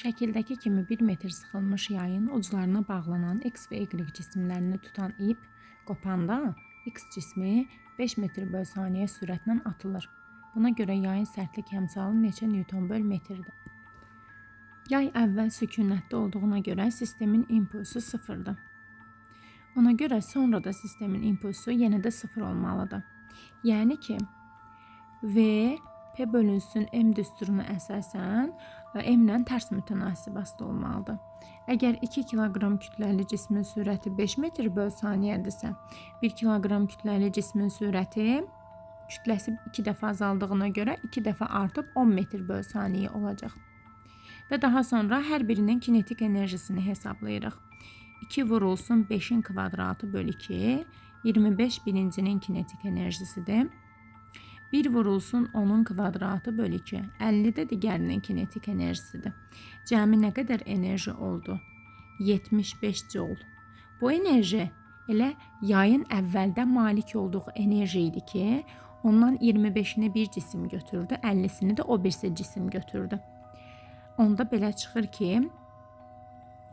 Şəkildəki kimi 1 metr sıxılmış yayın uclarına bağlanan X və Y cisimlərini tutan ip qopanda X cismi 5 metr/saniyə sürətlə atılır. Buna görə yayın sərtlik həmsalı neçə Newton/metrdir? Yay əvvəl sükunətdə olduğuna görə sistemin impulsu sıfırdır. Ona görə sonra da sistemin impulsu yenə də sıfır olmalıdır. Yəni ki, V P bölünsün M düsturuna əsasən M ilə tərs mütənasib asılı olmalıdır. Əgər 2 kiloqram kütləli cismin sürəti 5 metr/saniyədirsə, 1 kiloqram kütləli cismin sürəti kütləsi 2 dəfə azaldığına görə 2 dəfə artıb 10 metr/saniyə olacaq. Və daha sonra hər birinin kinetik enerjisini hesablayırıq. 2 vurulsun 5-in kvadratı bölü 2, 25 birincinin kinetik enerjisidir. 1 vurulsun 10'un kvadratı bölü 2, 50 də digərinin kinetik enerjisidir. Cəmi nə qədər enerji oldu? 75 joule. Bu enerji elə yayın əvvəldə malik olduğu enerji idi ki, ondan 25'ini bir cisim götürdü, 50'sini də o birisi cisim götürdü. Onda belə çıxır ki,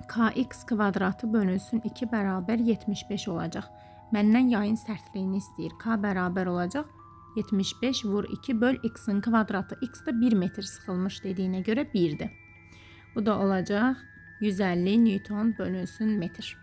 kx kvadratı bölünsün 2 bərabər 75 olacaq. Məndən yayın sərtliyini istəyir. K bərabər olacaq 75 vur 2 böl x'in kvadratı. X da 1 metr sıxılmış dediyinə görə 1'dir. Bu da olacaq 150 Newton bölünsün metr.